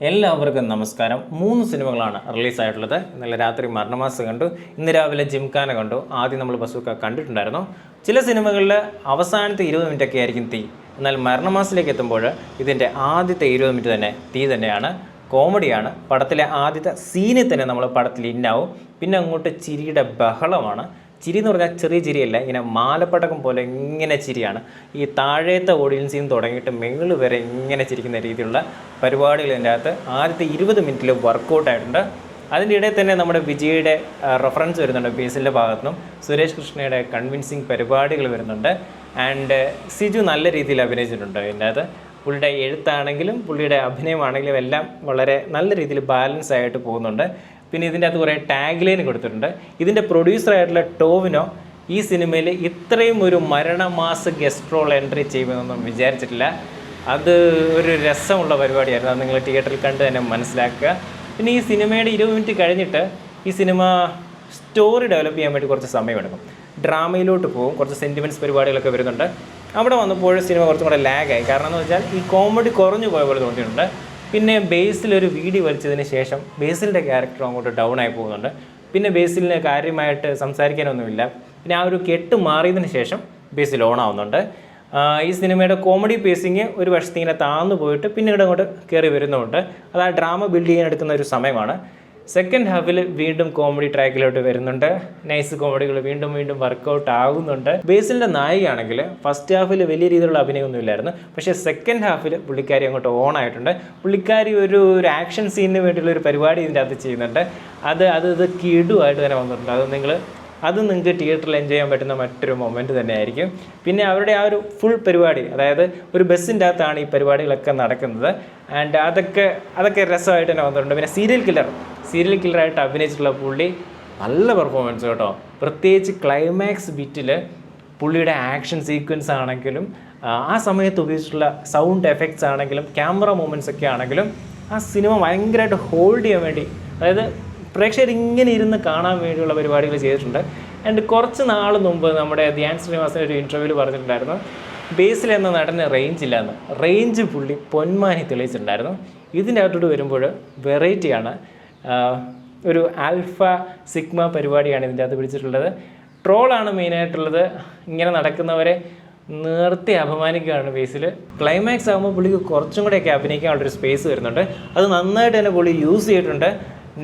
എല്ലാവർക്കും നമസ്കാരം. 3 സിനിമകളാണ് റിലീസായിട്ടുള്ളത്. ഇന്നലെ രാത്രി മരണമാസ് കണ്ടു, ഇന്ന് രാവിലെ ജിംഖാന കണ്ടു. ആദ്യം നമ്മൾ ബസൂക്ക കണ്ടിട്ടുണ്ടായിരുന്നു. ചില സിനിമകളിൽ അവസാനത്തെ 20 മിനിറ്റൊക്കെ ആയിരിക്കും തീ. എന്നാൽ മരണമാസിലേക്ക് എത്തുമ്പോൾ ഇതിൻ്റെ ആദ്യത്തെ 20 മിനിറ്റ് തന്നെ തീ തന്നെയാണ്. കോമഡിയാണ്. പടത്തിലെ ആദ്യത്തെ സീനിൽ തന്നെ നമ്മൾ പടത്തിൽ ഇന്നാവും. പിന്നെ അങ്ങോട്ട് ചിരിയുടെ ബഹളമാണ്. ചിരി എന്ന് പറഞ്ഞാൽ ചെറിയ ചിരിയല്ല, ഇങ്ങനെ മാലപ്പടക്കം പോലെ ഇങ്ങനെ ചിരിയാണ്. ഈ താഴത്തെ ഓഡിയൻസിൽ നിന്ന് തുടങ്ങിയിട്ട് മേളിൽ വരെ ഇങ്ങനെ ചിരിക്കുന്ന രീതിയിലുള്ള പരിപാടികൾ ഇതിൻ്റെ അകത്ത് ആദ്യത്തെ 20 മിനിറ്റിൽ വർക്കൗട്ടായിട്ടുണ്ട്. അതിൻ്റെ ഇടയിൽ തന്നെ നമ്മുടെ വിജയുടെ റെഫറൻസ് വരുന്നുണ്ട് ബേസിലിൻ്റെ ഭാഗത്തുനിന്നും. സുരേഷ് കൃഷ്ണയുടെ കൺവിൻസിങ് പരിപാടികൾ വരുന്നുണ്ട്. ആൻഡ് സിജു നല്ല രീതിയിൽ അഭിനയിച്ചിട്ടുണ്ട് ഇതിൻ്റെ അകത്ത്. പുള്ളിയുടെ എഴുത്താണെങ്കിലും പുള്ളിയുടെ അഭിനയമാണെങ്കിലും എല്ലാം വളരെ നല്ല രീതിയിൽ ബാലൻസ് ആയിട്ട് പോകുന്നുണ്ട്. പിന്നെ ഇതിൻ്റെ അകത്ത് കുറേ ടാഗ് ലൈൻ കൊടുത്തിട്ടുണ്ട്. ഇതിൻ്റെ പ്രൊഡ്യൂസറായിട്ടുള്ള ടോവിനോ ഈ സിനിമയിൽ ഇത്രയും ഒരു മരണമാസ് ഗസ്റ്റ് റോൾ എൻട്രി ചെയ്യുമെന്നൊന്നും വിചാരിച്ചിട്ടില്ല. അത് ഒരു രസമുള്ള പരിപാടിയായിരുന്നു. അത് നിങ്ങൾ തിയേറ്ററിൽ കണ്ട് തന്നെ മനസ്സിലാക്കുക. പിന്നെ ഈ സിനിമയുടെ 20 മിനിറ്റ് കഴിഞ്ഞിട്ട് ഈ സിനിമ സ്റ്റോറി ഡെവലപ്പ് ചെയ്യാൻ വേണ്ടി കുറച്ച് സമയമെടുക്കും. ഡ്രാമയിലോട്ട് പോകും. കുറച്ച് സെൻറ്റിമെൻറ്റ്സ് പരിപാടികളൊക്കെ വരുന്നുണ്ട്. അവിടെ വന്നപ്പോൾ സിനിമ കുറച്ചും കൂടെ ലാഗായി. കാരണം എന്ന് വെച്ചാൽ ഈ കോമഡി കുറഞ്ഞു പോയ പോലെ തോന്നിയിട്ടുണ്ട്. പിന്നെ ബേസിലൊരു വീഡിയോ വലിച്ചതിന് ശേഷം ബേസിലിൻ്റെ ക്യാരക്ടർ അങ്ങോട്ട് ഡൗൺ ആയി പോകുന്നുണ്ട്. പിന്നെ ബേസിലിന് കാര്യമായിട്ട് സംസാരിക്കാനൊന്നുമില്ല. പിന്നെ ആ ഒരു കെട്ട് മാറിയതിന് ശേഷം ബേസിൽ ഓൺ ആവുന്നുണ്ട്. ഈ സിനിമയുടെ കോമഡി പേസിങ് ഒരു വശത്ത് ഇങ്ങനെ താന്നു പോയിട്ട് പിന്നീട് അങ്ങോട്ട് കയറി വരുന്നുണ്ട്. അത് ആ ഡ്രാമ ബിൽഡ് ചെയ്യാൻ എടുക്കുന്ന ഒരു സമയമാണ്. സെക്കൻഡ് ഹാഫിൽ വീണ്ടും കോമഡി ട്രാക്കിലോട്ട് വരുന്നുണ്ട്. നൈസ് കോമഡികൾ വീണ്ടും വർക്കൗട്ട് ആകുന്നുണ്ട്. ബേസിലിൻ്റെ നായികയാണെങ്കിൽ ഫസ്റ്റ് ഹാഫിൽ വലിയ രീതിയിലുള്ള അഭിനയമൊന്നും ഇല്ലായിരുന്നു. പക്ഷേ സെക്കൻഡ് ഹാഫിൽ പുള്ളിക്കാരി അങ്ങോട്ട് ഓൺ ആയിട്ടുണ്ട്. പുള്ളിക്കാരി ഒരു ആക്ഷൻ സീനിന് വേണ്ടിയുള്ള ഒരു പരിപാടി ഇതിൻ്റെ അകത്ത് ചെയ്യുന്നുണ്ട്. അത് കിടുവായിട്ട് തന്നെ വന്നിട്ടുണ്ട്. അത് നിങ്ങൾക്ക് തിയേറ്ററിൽ എൻജോയ് ചെയ്യാൻ പറ്റുന്ന മറ്റൊരു മൊമെൻറ്റ് തന്നെയായിരിക്കും. പിന്നെ അവരുടെ ആ ഒരു ഫുൾ പരിപാടി, അതായത് ഒരു ബസ്സിൻ്റെ അകത്താണ് ഈ പരിപാടികളൊക്കെ നടക്കുന്നത്. ആൻഡ് അതൊക്കെ രസമായിട്ട് തന്നെ വന്നിട്ടുണ്ട്. പിന്നെ സീരിയൽ കില്ലറായിട്ട് അഭിനയിച്ചിട്ടുള്ള പുള്ളി നല്ല പെർഫോമൻസ് കേട്ടോ. പ്രത്യേകിച്ച് ക്ലൈമാക്സ് ബിറ്റിൽ പുള്ളിയുടെ ആക്ഷൻ സീക്വൻസ് ആണെങ്കിലും ആ സമയത്ത് ഉപയോഗിച്ചിട്ടുള്ള സൗണ്ട് എഫക്ട്സ് ആണെങ്കിലും ക്യാമറ മൂവ്മെൻറ്റ്സ് ഒക്കെ ആണെങ്കിലും ആ സിനിമ ഭയങ്കരമായിട്ട് ഹോൾഡ് ചെയ്യാൻ വേണ്ടി, അതായത് പ്രേക്ഷകർ ഇങ്ങനെ ഇരുന്ന് കാണാൻ വേണ്ടിയുള്ള പരിപാടികൾ ചെയ്തിട്ടുണ്ട്. ആൻഡ് കുറച്ച് നാൾ മുമ്പ് നമ്മുടെ ധ്യാൻ ശ്രീനിവാസൻ ഒരു ഇൻ്റർവ്യൂവിൽ പറഞ്ഞിട്ടുണ്ടായിരുന്നു ബേസിൽ എന്ന നടന് റേഞ്ച് പുള്ളി പൊന്മാനി തെളിയിച്ചിട്ടുണ്ടായിരുന്നു. ഇതിൻ്റെ അകത്തോട്ട് വരുമ്പോൾ വെറൈറ്റിയാണ്. ഒരു ആൽഫ സിഗ്മ പരിപാടിയാണ് ഇതിൻ്റെ അകത്ത് പിടിച്ചിട്ടുള്ളത്. ട്രോളാണ് മെയിനായിട്ടുള്ളത്. ഇങ്ങനെ നടക്കുന്നവരെ നിർത്തി അപമാനിക്കുകയാണ് ബേസിൽ. ക്ലൈമാക്സ് ആകുമ്പോൾ പുള്ളിക്ക് കുറച്ചും കൂടെയൊക്കെ അഭിനയിക്കാനുള്ളൊരു സ്പേസ് വരുന്നുണ്ട്. അത് നന്നായിട്ട് തന്നെ പുള്ളി യൂസ് ചെയ്തിട്ടുണ്ട്.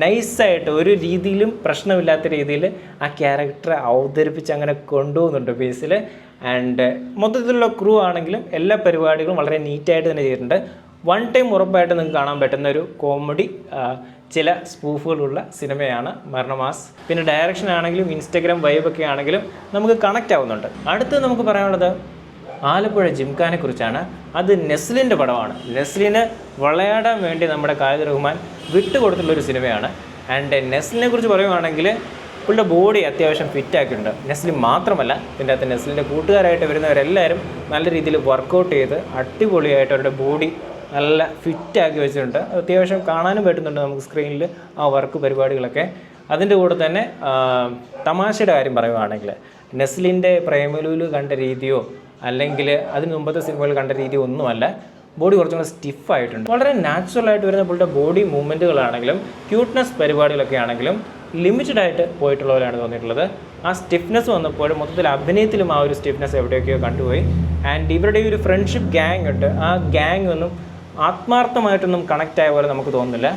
നൈസായിട്ട് ഒരു രീതിയിലും പ്രശ്നമില്ലാത്ത രീതിയിൽ ആ ക്യാരക്ടറെ അവതരിപ്പിച്ച് അങ്ങനെ കൊണ്ടുപോകുന്നുണ്ട് ബേസിൽ. ആൻഡ് മൊത്തത്തിലുള്ള ക്രൂ ആണെങ്കിലും എല്ലാ പരിപാടികളും വളരെ നീറ്റായിട്ട് തന്നെ ചെയ്തിട്ടുണ്ട്. വൺ ടൈം ഉറപ്പായിട്ട് നിങ്ങൾക്ക് കാണാൻ പറ്റുന്ന ഒരു കോമഡി ചില സ്പൂഫുകളുള്ള സിനിമയാണ് മരണമാസ്. പിന്നെ ഡയറക്ഷൻ ആണെങ്കിലും ഇൻസ്റ്റഗ്രാം വൈബൊക്കെ ആണെങ്കിലും നമുക്ക് കണക്റ്റ് ആവുന്നുണ്ട്. അടുത്ത് നമുക്ക് പറയാനുള്ളത് ആലപ്പുഴ ജിംഖാനെ കുറിച്ചാണ്. അത് നെസ്ലിൻ്റെ പടമാണ്. നെസ്ലിന് വിളയാടാൻ വേണ്ടി നമ്മുടെ ഖാലിദ് റഹ്മാൻ വിട്ടുകൊടുത്തുള്ളൊരു സിനിമയാണ്. ആൻഡ് നെസ്ലിനെ കുറിച്ച് പറയുകയാണെങ്കിൽ പുള്ളിയുടെ ബോഡി അത്യാവശ്യം ഫിറ്റാക്കിയിട്ടുണ്ട്. നെസ്ലിൻ മാത്രമല്ല, ഇതിൻ്റെ അകത്ത് നെസ്ലിൻ്റെ കൂട്ടുകാരായിട്ട് വരുന്നവരെല്ലാവരും നല്ല രീതിയിൽ വർക്കൗട്ട് ചെയ്ത് അടിപൊളിയായിട്ട് അവരുടെ ബോഡി നല്ല ഫിറ്റാക്കി വെച്ചിട്ടുണ്ട്. അത്യാവശ്യം കാണാനും പറ്റുന്നുണ്ട് നമുക്ക് സ്ക്രീനിൽ ആ വർക്ക് പരിപാടികളൊക്കെ. അതിൻ്റെ കൂടെ തന്നെ തമാശയുടെ കാര്യം പറയുകയാണെങ്കിൽ നെസ്ലിൻ്റെ പ്രേമലൂല് കണ്ട രീതിയോ അല്ലെങ്കിൽ അതിന് മുമ്പത്തെ സിനിമകൾ കണ്ട രീതിയോ ഒന്നുമല്ല. ബോഡി കുറച്ചും കൂടെ സ്റ്റിഫായിട്ടുണ്ട്. വളരെ നാച്ചുറലായിട്ട് വരുന്ന പുള്ളിയുടെ ബോഡി മൂവ്മെൻറ്റുകളാണെങ്കിലും ക്യൂട്ട്നെസ് പരിപാടികളൊക്കെ ആണെങ്കിലും ലിമിറ്റഡായിട്ട് പോയിട്ടുള്ള പോലെയാണ് തോന്നിയിട്ടുള്ളത്. ആ സ്റ്റിഫ്നെസ് വന്നപ്പോൾ മൊത്തത്തിൽ അഭിനയത്തിലും ആ ഒരു സ്റ്റിഫ്നെസ് എവിടെയൊക്കെയോ കണ്ടുപോയി. ആൻഡ് ഇവരുടെ ഈ ഒരു ഫ്രണ്ട്ഷിപ്പ് ഗ്യാങ് ഉണ്ട്. ആ ഗ്യാങ് ഒന്നും ആത്മാർത്ഥമായിട്ടൊന്നും കണക്റ്റ് ആയ പോലെ നമുക്ക് തോന്നുന്നില്ല.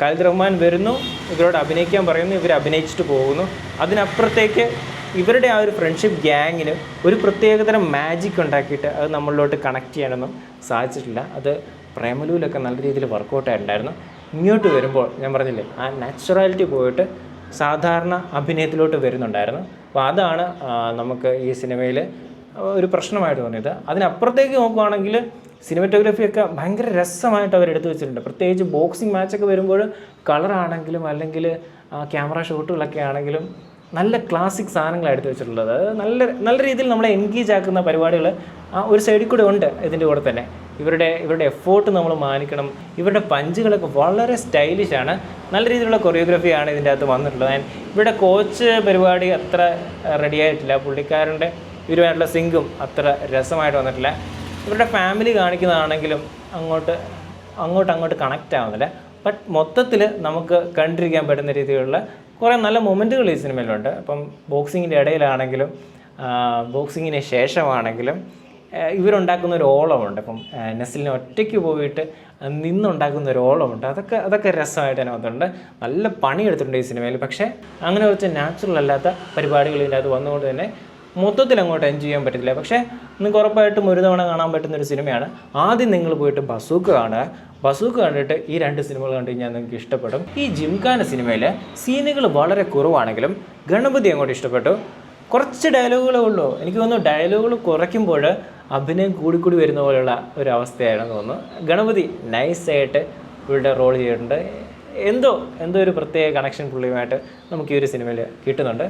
ഖാലിദ് റഹ്മാൻ വരുന്നു, ഇവരോട് അഭിനയിക്കാൻ പറയുന്നു, ഇവർ അഭിനയിച്ചിട്ട് പോകുന്നു. അതിനപ്പുറത്തേക്ക് ഇവരുടെ ആ ഒരു ഫ്രണ്ട്ഷിപ്പ് ഗ്യാങ്ങിന് ഒരു പ്രത്യേകതരം മാജിക് ഉണ്ടാക്കിയിട്ട് അത് നമ്മളിലോട്ട് കണക്ട് ചെയ്യാനൊന്നും സാധിച്ചിട്ടില്ല. അത് പ്രേമലൂലൊക്കെ നല്ല രീതിയിൽ വർക്കൗട്ടായിട്ടുണ്ടായിരുന്നു. ഇങ്ങോട്ട് വരുമ്പോൾ ഞാൻ പറഞ്ഞില്ലേ, ആ നാച്ചുറാലിറ്റി പോയിട്ട് സാധാരണ അഭിനയത്തിലോട്ട് വരുന്നുണ്ടായിരുന്നു. അപ്പോൾ അതാണ് നമുക്ക് ഈ സിനിമയിൽ ഒരു പ്രശ്നമായിട്ട് തോന്നിയത്. അതിനപ്പുറത്തേക്ക് നോക്കുകയാണെങ്കിൽ സിനിമറ്റോഗ്രാഫിയൊക്കെ ഭയങ്കര രസമായിട്ട് അവർ എടുത്തു വെച്ചിട്ടുണ്ട്. പ്രത്യേകിച്ച് ബോക്സിങ് മാച്ചൊക്കെ വരുമ്പോൾ കളറാണെങ്കിലും അല്ലെങ്കിൽ ക്യാമറ ഷോട്ടുകളൊക്കെ ആണെങ്കിലും നല്ല ക്ലാസിക് സാധനങ്ങളാണ് എടുത്തു വെച്ചിട്ടുള്ളത്. നല്ല രീതിയിൽ നമ്മളെ എൻഗേജ് ആക്കുന്ന പരിപാടികൾ ഒരു സൈഡിൽ കൂടെ ഉണ്ട്. ഇതിൻ്റെ കൂടെ തന്നെ ഇവരുടെ എഫോർട്ട് നമ്മൾ മാനിക്കണം. ഇവരുടെ പഞ്ചുകളൊക്കെ വളരെ സ്റ്റൈലിഷാണ്. നല്ല രീതിയിലുള്ള കൊറിയോഗ്രാഫിയാണ് ഇതിൻ്റെ അകത്ത് വന്നിട്ടുള്ളത്. ആൻഡ് ഇവരുടെ കോച്ച് പരിപാടി അത്ര റെഡി ആയിട്ടില്ല. പുള്ളിക്കാരൻ്റെ ഇവരുമായിട്ടുള്ള സിങ്കും അത്ര രസമായിട്ട് വന്നിട്ടില്ല. ഇവരുടെ ഫാമിലി കാണിക്കുന്നതാണെങ്കിലും അങ്ങോട്ട് അങ്ങോട്ട് കണക്റ്റ് ആവുന്നില്ല. ബട്ട് മൊത്തത്തിൽ നമുക്ക് കണ്ടിരിക്കാൻ പറ്റുന്ന രീതിയിലുള്ള കുറേ നല്ല മൊമെൻറ്റുകൾ ഈ സിനിമയിലുണ്ട്. അപ്പം ബോക്സിങ്ങിൻ്റെ ഇടയിലാണെങ്കിലും ബോക്സിങ്ങിന് ശേഷമാണെങ്കിലും ഇവരുണ്ടാക്കുന്ന ഒരു ഓളമുണ്ട്. ഇപ്പം നെസ്ലിനെ ഒറ്റയ്ക്ക് പോയിട്ട് നിന്നുണ്ടാക്കുന്ന ഒരു ഓളമുണ്ട്. അതൊക്കെ രസമായിട്ട് അതിനകത്തുണ്ട്. നല്ല പണിയെടുത്തിട്ടുണ്ട് ഈ സിനിമയിൽ. പക്ഷേ അങ്ങനെ കുറച്ച് നാച്ചുറൽ അല്ലാത്ത പരിപാടികൾ ഇതിൻ്റെ അകത്ത് വന്നുകൊണ്ട് തന്നെ മൊത്തത്തിൽ അങ്ങോട്ട് എൻജോയ് ചെയ്യാൻ പറ്റത്തില്ല. പക്ഷേ നിങ്ങൾക്ക് ഉറപ്പായിട്ടും ഒരു തവണ കാണാൻ പറ്റുന്നൊരു സിനിമയാണ്. ആദ്യം നിങ്ങൾ പോയിട്ട് ബസൂക്ക കാണുക. ബസൂക്ക കണ്ടിട്ട് ഈ 2 സിനിമകൾ കണ്ടു കഴിഞ്ഞാൽ നിങ്ങൾക്ക് ഇഷ്ടപ്പെടും. ഈ ജിംഖാന സിനിമയിൽ സീനുകൾ വളരെ കുറവാണെങ്കിലും ഗണപതി അങ്ങോട്ട് ഇഷ്ടപ്പെട്ടു. കുറച്ച് ഡയലോഗുകളേ ഉള്ളൂ. എനിക്ക് തോന്നുന്നു ഡയലോഗുകൾ കുറയ്ക്കുമ്പോൾ അഭിനയം കൂടിക്കൂടി വരുന്ന പോലെയുള്ള ഒരു അവസ്ഥയായിരുന്നു തോന്നുന്നു. ഗണപതി നൈസായിട്ട് ഇവരുടെ റോൾ ചെയ്തിട്ടുണ്ട്. എന്തോ ഒരു പ്രത്യേക കണക്ഷൻ പുള്ളിയുമായിട്ട് നമുക്ക് ഈ ഒരു സിനിമയിൽ കിട്ടുന്നുണ്ട്.